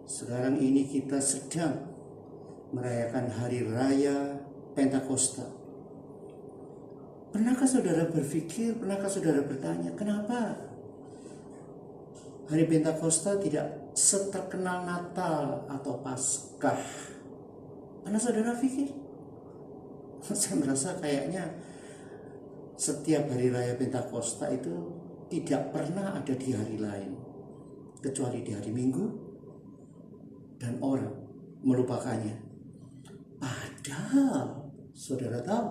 Sekarang ini kita sedang merayakan hari raya Pentakosta. Pernahkah saudara berpikir, pernahkah saudara bertanya, kenapa hari Pentakosta tidak seterkenal Natal atau Paskah? Pernah saudara pikir? Saya merasa kayaknya setiap hari raya Pentakosta itu tidak pernah ada di hari lain, kecuali di hari Minggu, dan orang melupakannya. Padahal saudara tahu,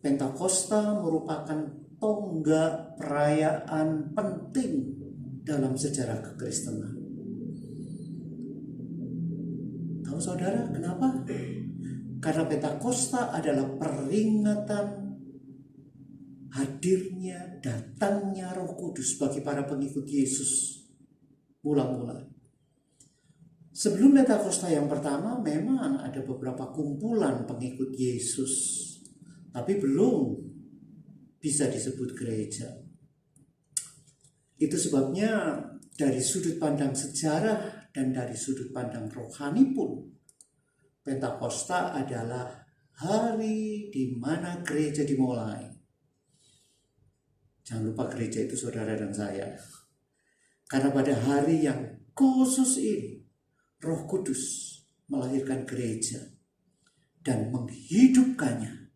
Pentakosta merupakan tonggak perayaan penting dalam sejarah kekristenan. Tahu saudara kenapa? Karena Pentakosta adalah peringatan hadirnya, datangnya Roh Kudus bagi para pengikut Yesus mula-mula. Sebelum Pentakosta yang pertama memang ada beberapa kumpulan pengikut Yesus, tapi belum bisa disebut gereja. Itu sebabnya dari sudut pandang sejarah dan dari sudut pandang rohani pun, Pentakosta adalah hari di mana gereja dimulai. Jangan lupa gereja itu saudara dan saya. Karena pada hari yang khusus ini, Roh Kudus melahirkan gereja dan menghidupkannya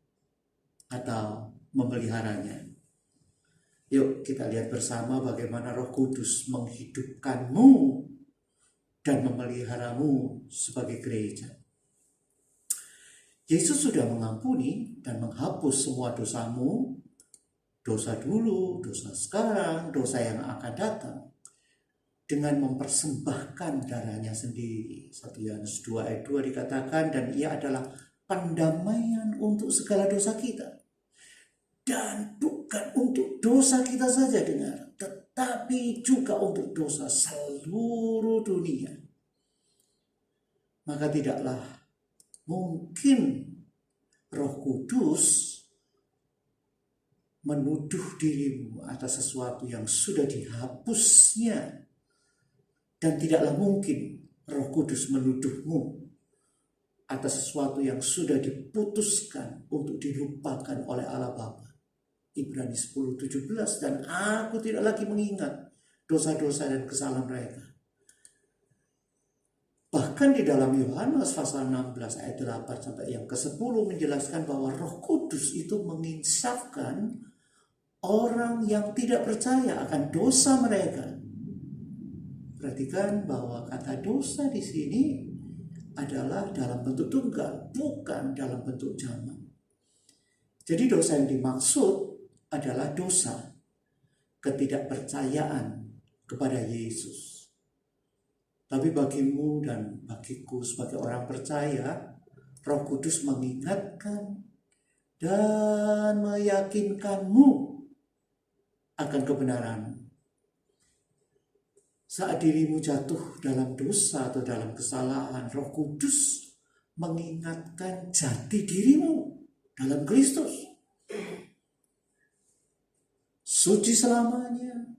atau memeliharanya. Yuk kita lihat bersama bagaimana Roh Kudus menghidupkanmu dan memeliharamu sebagai gereja. Yesus sudah mengampuni dan menghapus semua dosamu, dosa dulu, dosa sekarang, dosa yang akan datang, dengan mempersembahkan darahnya sendiri. 1 Yohanes 2 ayat 2 dikatakan, dan ia adalah pendamaian untuk segala dosa kita. Dan bukan untuk dosa kita saja, dengar, tetapi juga untuk dosa seluruh dunia. Maka tidaklah mungkin Roh Kudus menuduh dirimu atas sesuatu yang sudah dihapusnya. Dan tidaklah mungkin Roh Kudus menuduhmu atas sesuatu yang sudah diputuskan untuk dilupakan oleh Allah Bapa. Ibrani 10:17, dan aku tidak lagi mengingat dosa-dosa dan kesalahan mereka. Bahkan di dalam Yohanes pasal 16 ayat 8 sampai yang ke-10 menjelaskan bahwa Roh Kudus itu menginsafkan orang yang tidak percaya akan dosa mereka. Perhatikan bahwa kata dosa di sini adalah dalam bentuk tunggal, bukan dalam bentuk jamak. Jadi dosa yang dimaksud adalah dosa ketidakpercayaan kepada Yesus. Tapi bagimu dan bagiku sebagai orang percaya, Roh Kudus mengingatkan dan meyakinkanmu akan kebenaranmu. Saat dirimu jatuh dalam dosa atau dalam kesalahan, Roh Kudus mengingatkan jati dirimu dalam Kristus. Suci selamanya,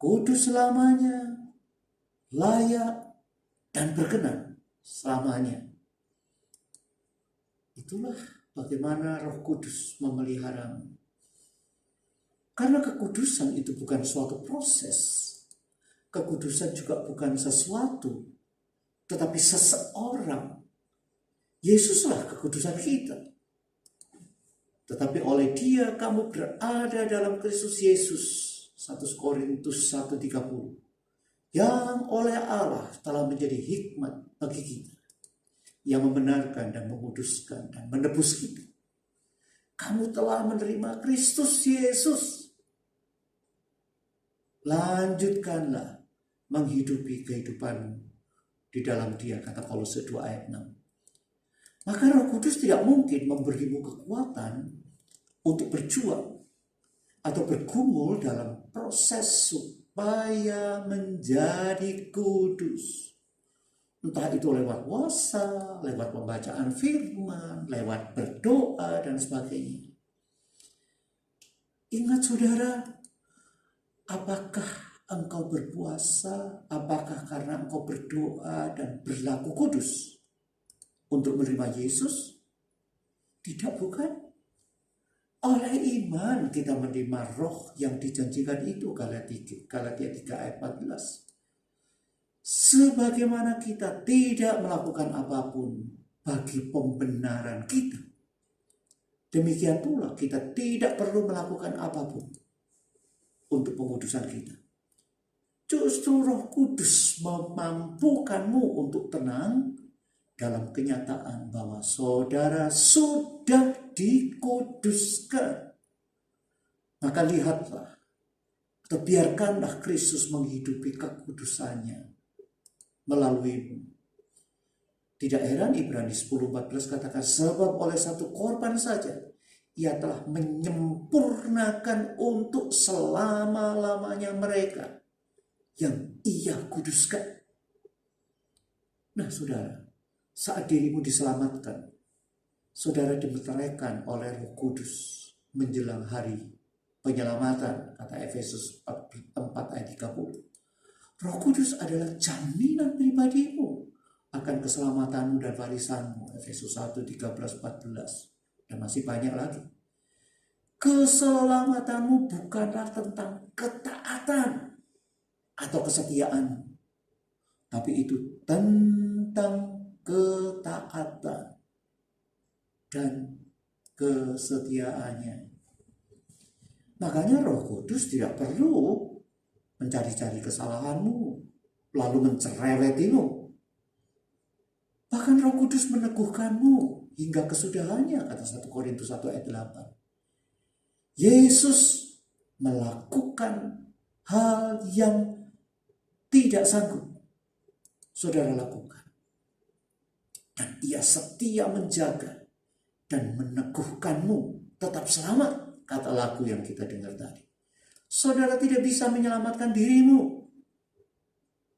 kudus selamanya, layak dan berkenan selamanya. Itulah bagaimana Roh Kudus memeliharamu. Karena kekudusan itu bukan suatu proses. Kekudusan juga bukan sesuatu, tetapi seseorang. Yesuslah kekudusan kita. Tetapi oleh Dia kamu berada dalam Kristus Yesus. 1 Korintus 1:30. Yang oleh Allah telah menjadi hikmat bagi kita, yang membenarkan dan menguduskan dan menebus kita. Kamu telah menerima Kristus Yesus. Lanjutkanlah menghidupi kehidupan di dalam Dia, kata Kolose 2 ayat 6. Maka Roh Kudus tidak mungkin memberimu kekuatan untuk berjuang atau bergumul dalam proses supaya menjadi kudus. Entah itu lewat puasa, lewat pembacaan firman, lewat berdoa dan sebagainya. Ingat saudara, apakah engkau berpuasa? Apakah karena engkau berdoa dan berlaku kudus untuk menerima Yesus? Tidak, bukan. Oleh iman kita menerima roh yang dijanjikan itu, Galatia 3 ayat 14. Sebagaimana kita tidak melakukan apapun bagi pembenaran kita, demikian pula kita tidak perlu melakukan apapun untuk pengudusan kita. Justru Roh Kudus memampukanmu untuk tenang dalam kenyataan bahwa saudara sudah dikuduskan. Maka lihatlah atau biarkanlah Kristus menghidupi kekudusannya melaluimu. Tidak heran Ibrani 10:14 katakan, sebab oleh satu korban saja ia telah menyempurnakan untuk selama-lamanya mereka yang ia kuduskan. Nah saudara, saat dirimu diselamatkan, saudara dimeteraikan oleh Roh Kudus menjelang hari penyelamatan, kata Efesus 4 ayat 30. Roh Kudus adalah jaminan pribadimu akan keselamatanmu dan warisanmu, Efesus 1, 13, 14. Dan masih banyak lagi. Keselamatanmu bukanlah tentang ketaatan atau kesetiaan, tapi itu tentang ketaatan dan kesetiaannya. Makanya Roh Kudus tidak perlu mencari-cari kesalahanmu lalu mencerewetimu. Bahkan Roh Kudus meneguhkanmu hingga kesudahannya, kata 1 Korintus 1 ayat 8. Yesus melakukan hal yang tidak sanggup saudara lakukan. Dan ia setia menjaga dan meneguhkanmu tetap selamat, kata lagu yang kita dengar tadi. Saudara tidak bisa menyelamatkan dirimu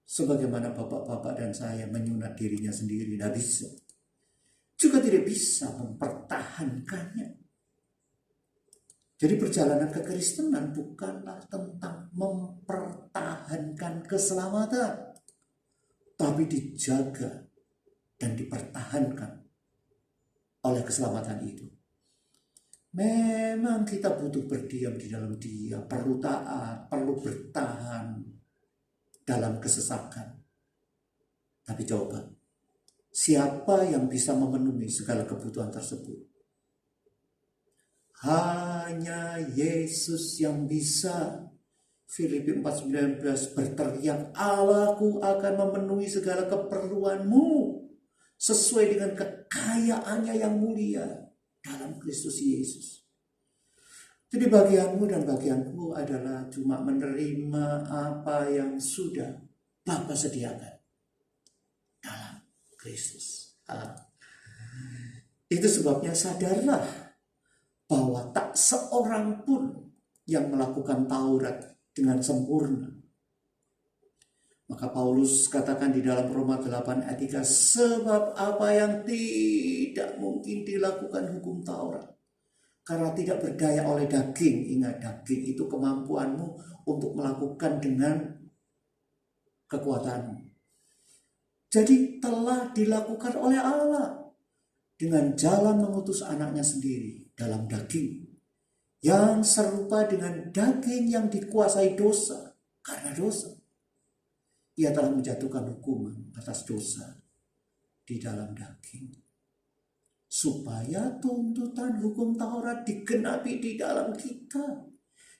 sebagaimana bapak-bapak dan saya menyunat dirinya sendiri, tidak bisa. Juga tidak bisa mempertahankannya. Jadi perjalanan kekristenan bukanlah tentang mempertahankan keselamatan, tapi dijaga dan dipertahankan oleh keselamatan itu. Memang kita butuh berdiam di dalam Dia, perlu taat, perlu bertahan dalam kesesakan. Tapi coba, siapa yang bisa memenuhi segala kebutuhan tersebut? Hanya Yesus yang bisa. Filipi 4:19 berteriak, Allahku akan memenuhi segala keperluanmu sesuai dengan kekayaannya yang mulia dalam Kristus Yesus. Jadi bagianmu dan bagianku adalah cuma menerima apa yang sudah Bapa sediakan dalam Kristus. Itu sebabnya sadarlah bahwa tak seorang pun yang melakukan Taurat dengan sempurna. Maka Paulus katakan di dalam Roma 8 ayat 3, sebab apa yang tidak mungkin dilakukan hukum Taurat, karena tidak berdaya oleh daging. Ingat, daging itu kemampuanmu untuk melakukan dengan kekuatanmu. Jadi telah dilakukan oleh Allah dengan jalan mengutus anaknya sendiri dalam daging, yang serupa dengan daging yang dikuasai dosa. Karena dosa, ia telah menjatuhkan hukuman atas dosa di dalam daging, supaya tuntutan hukum Taurat digenapi di dalam kita,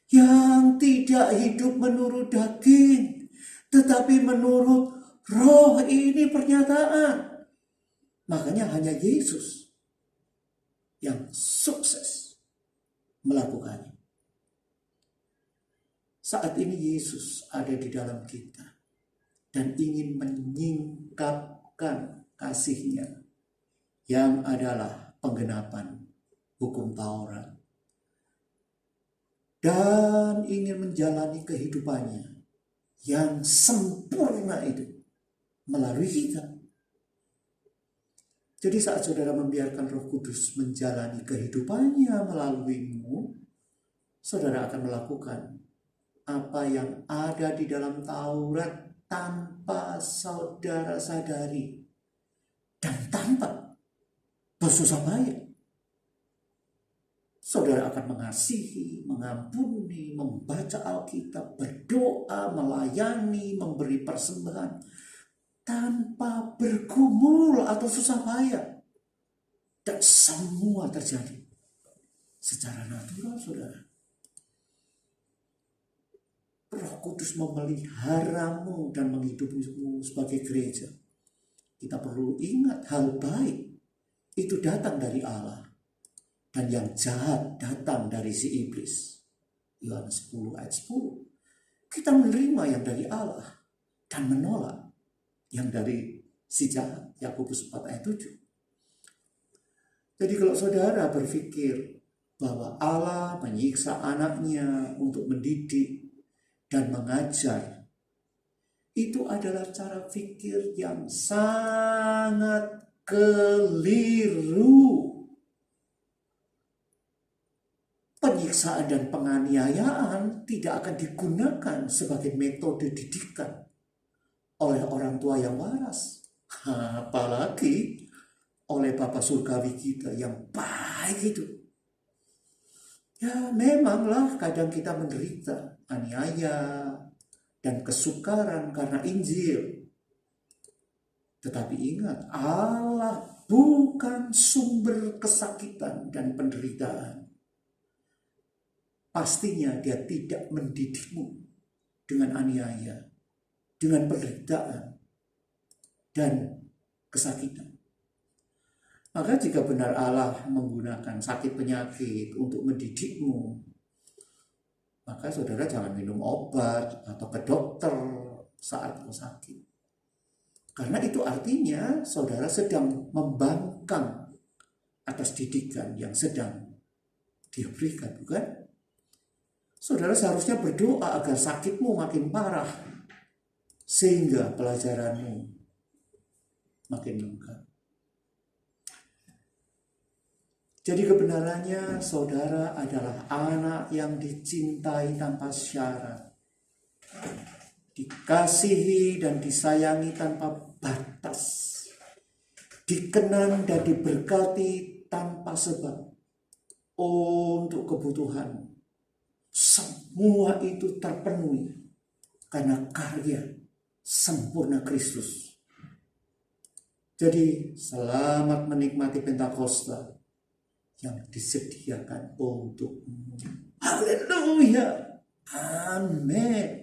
yang tidak hidup menurut daging, tetapi menurut roh. Ini pernyataan. Makanya hanya Yesus yang sukses melakukannya. Saat ini Yesus ada di dalam kita dan ingin menyingkapkan kasih-Nya yang adalah penggenapan hukum Taurat, dan ingin menjalani kehidupannya yang sempurna itu melalui kita. Jadi saat saudara membiarkan Roh Kudus menjalani kehidupannya melaluimu, saudara akan melakukan apa yang ada di dalam Taurat tanpa saudara sadari dan tanpa bersusah payah. Saudara akan mengasihi, mengampuni, membaca Alkitab, berdoa, melayani, memberi persembahan tanpa bergumul atau susah payah. Dan semua terjadi secara natural, saudara. Roh Kudus memeliharamu dan menghidupimu sebagai gereja. Kita perlu ingat hal baik itu datang dari Allah. Dan yang jahat datang dari si iblis. Yohanes 10 ayat 10. Kita menerima yang dari Allah dan menolak yang dari si jahat. Yakobus 4 ayat 7. Jadi kalau saudara berpikir bahwa Allah menyiksa anaknya untuk mendidik dan mengajar, itu adalah cara pikir yang sangat keliru. Penyiksaan dan penganiayaan tidak akan digunakan sebagai metode didikan oleh orang tua yang waras. Apalagi oleh Bapa Surgawi kita yang baik itu. Ya memanglah kadang kita menderita aniaya dan kesukaran karena Injil. Tetapi ingat, Allah bukan sumber kesakitan dan penderitaan. Pastinya dia tidak mendidikmu dengan aniaya, dengan penderitaan, dan kesakitan. Maka jika benar Allah menggunakan sakit penyakit untuk mendidikmu, maka saudara jangan minum obat atau ke dokter saat kau sakit. Karena itu artinya saudara sedang membangkang atas didikan yang sedang dia berikan, bukan? Saudara seharusnya berdoa agar sakitmu makin parah, sehingga pelajaranmu makin lengkap. Jadi kebenarannya saudara adalah anak yang dicintai tanpa syarat, dikasihi dan disayangi tanpa batas, dikenang dan diberkati tanpa sebab untuk kebutuhanmu. Semua itu terpenuhi karena karya sempurna Kristus. Jadi selamat menikmati Pentakosta yang disediakan untukmu. Haleluya. Amin.